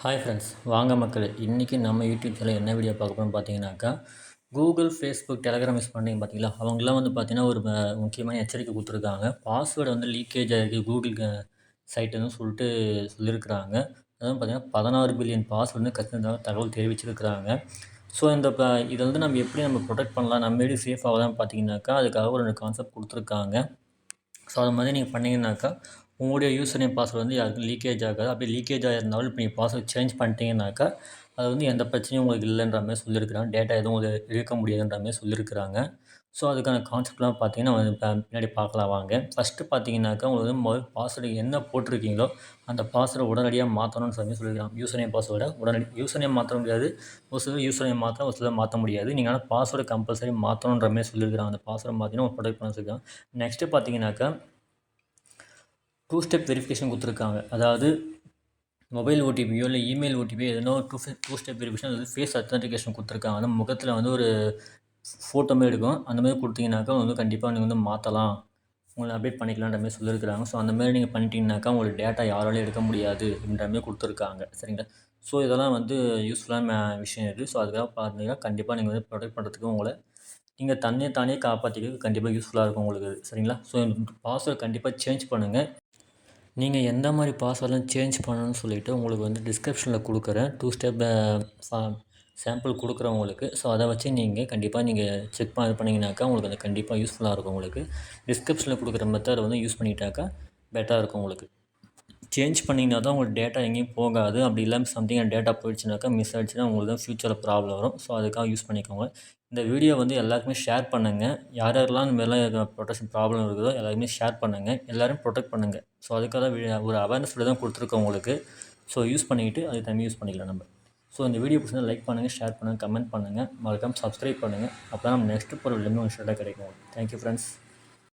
Hi friends, வாங்க மக்களே. இன்றைக்கி நம்ம யூடியூப் சேனல் என்ன வீடியோ பார்க்க போகிறோம்னு பார்த்தீங்கன்னாக்கா, கூகுள், ஃபேஸ்புக், டெலகிராம் யூஸ் பண்ணீங்க பார்த்தீங்களா, அவங்களாம் வந்து பார்த்தீங்கன்னா ஒரு முக்கியமான எச்சரிக்கை கொடுத்துருக்காங்க. பாஸ்வேர்டு வந்து லீக்கேஜ் ஆகிருக்கு கூகுள் சைட்டுன்னு சொல்லிட்டு சொல்லியிருக்கிறாங்க. அதுவும் பார்த்தீங்கன்னா 16 பில்லியன் பாஸ்வேர்டு வந்து கசிந்ததாக தகவல் தெரிவிச்சிருக்கிறாங்க. ஸோ இந்த இதை வந்து நம்ம எப்படி ப்ரொடெக்ட் பண்ணலாம், நம்ம எப்படி சேஃப் ஆகலாம்னு பார்த்தீங்கன்னாக்கா, அதுக்காக ஒரு 2 கான்செப்ட் கொடுத்துருக்காங்க. ஸோ அது மாதிரி நீங்கள் பண்ணிங்கனாக்கா உங்களுடைய யூசர் நேம் பாஸ்வேர்டு வந்து யாருக்கும் லீக்கேஜ் ஆகாது. அப்படி லீக்கேஜ் ஆகிருந்தாலும் இப்போ நீங்கள் பாஸ்வேர்டு சேஞ்ச் பண்ணிட்டீங்கனாக்கா அது வந்து எந்த பிரச்சனையும் உங்களுக்கு இல்லைன்ற மாதிரி சொல்லியிருக்கிறாங்க. டேட்டா எதுவும் இழக்க முடியாதுன்ற மாதிரி சொல்லியிருக்கிறாங்க. ஸோ அதுக்கான கான்செப்ட்லாம் பார்த்தீங்கன்னா பின்னாடி பார்க்கலாம் வாங்க. ஃபஸ்ட்டு பார்த்தீங்கன்னாக்கா உங்களுக்கு வந்து முதல் பாஸ்வேர்டு என்ன போட்டிருக்கீங்களோ அந்த பாஸ்வேர்டை உடனடியாக மாற்றணும்னு சொல்லியிருக்காங்க. யூசர் நேம் பாஸ்வேர்டை யூசர் நேம் மாற்ற முடியாது. ஒரு சிலர் யூசர் நேம் மாற்றலாம், ஒரு சிலர் மாற்ற முடியாது. நீங்கள் ஆனால் பாஸ்வேர்டு கம்பல்சரி மாற்றணுன்ற மாதிரி சொல்லியிருக்கிறாங்க. அந்த பாஸ்வேர்டை மாற்றினா ப்ரொடெக்ட் பண்ண சொல்லியிருக்காங்க. நெக்ஸ்ட்டு பார்த்தீங்கன்னாக்கா 2 ஸ்டெப் வெரிஃபிகேஷன் கொடுத்துருக்காங்க. அதாவது மொபைல் ஓடிபியோ இல்லை இமெயில் ஓடிபியோ எதனோ டூ ஸ்டெப் வெரிஃபிகேஷன் அதாவது ஃபேஸ் அத்தன்டிகேஷன் கொடுத்துருக்காங்க. அந்த முகத்தில் வந்து ஒரு ஃபோட்டோ மாதிரி எடுக்கும். அந்த மாதிரி கொடுத்தீங்கன்னாக்கா வந்து கண்டிப்பாக நீங்கள் வந்து மாற்றலாம், உங்களை அப்டேட் பண்ணிக்கலான்ற மாதிரி சொல்லியிருக்கிறாங்க. ஸோ அந்த மாதிரி நீங்கள் பண்ணிட்டீங்கனாக்கா உங்களுக்கு டேட்டா யாராலையும் எடுக்க முடியாது அப்படின்ற மாதிரி கொடுத்துருக்காங்க. சரிங்களா? ஸோ இதெல்லாம் வந்து யூஸ்ஃபுல்லான விஷயம் இது. ஸோ அதுக்காக பார்த்தீங்கன்னா கண்டிப்பாக நீங்கள் வந்து ப்ரொடெக்ட் பண்ணுறதுக்கு உங்களை நீங்கள் தானே காப்பாற்றிக்கிறதுக்கு கண்டிப்பாக யூஸ்ஃபுல்லாக இருக்கும் உங்களுக்கு. சரிங்களா? ஸோ பாஸ்வேர்டு கண்டிப்பாக சேஞ்ச் பண்ணுங்கள். நீங்கள் எந்த மாதிரி பாஸ்வேர்ட்லாம் சேஞ்ச் பண்ணணும்னு சொல்லிவிட்டு உங்களுக்கு வந்து டிஸ்கிரிப்ஷனில் கொடுக்குறேன். 2 ஸ்டெப் சாம்பிள் கொடுக்குறேன் உங்களுக்கு. ஸோ அதை வச்சு நீங்கள் கண்டிப்பாக செக் இது பண்ணிங்கனாக்கா உங்களுக்கு அது கண்டிப்பாக யூஸ்ஃபுல்லாக இருக்கும் உங்களுக்கு. டிஸ்கிரிப்ஷனில் கொடுக்குற மெத்தடை வந்து யூஸ் பண்ணிட்டாக்கா பெட்டராக இருக்கும் உங்களுக்கு. சேஞ்ச் பண்ணிங்கன்னா தான் உங்களுக்கு டேட்டா எங்கேயும் போகாது. அப்படி இல்லாமல் சம்திங் டேட்டா போயிடுச்சுனாக்கா மிஸ் ஆகிடுச்சுன்னா உங்களுக்கு தான் ஃப்யூச்சரில் ப்ராப்ளம் வரும். ஸோ அதுக்காக யூஸ் பண்ணிக்கோங்க. இந்த வீடியோ வந்து எல்லாருக்குமே ஷேர் பண்ணுங்கள். யார் யாரெல்லாம் இந்த மாதிரிலாம் ப்ரொடெக்ஷன் ப்ராப்ளம் இருக்குதோ எல்லாருமே ஷேர் பண்ணுங்கள். எல்லோரும் ப்ரொடெக்ட் பண்ணுங்கள். ஸோ அதுக்காக தான் ஒரு அவேர்னஸ் தான் கொடுத்துருக்கோம் உங்களுக்கு. ஸோ யூஸ் பண்ணிக்கிட்டு அதுக்கு தனியாக யூஸ் பண்ணிக்கலாம் நம்ம. ஸோ இந்த வீடியோ பிடிச்சா லைக் பண்ணுங்கள், ஷேர் பண்ணுங்கள், கமெண்ட் பண்ணுங்கள், மறக்காமல் சப்ஸ்கிரைப் பண்ணுங்கள். அப்போ தான் நம்ம நெக்ஸ்ட்டு போகிற வீடியோ உங்களுக்கு கிடைக்கும். Thank you friends.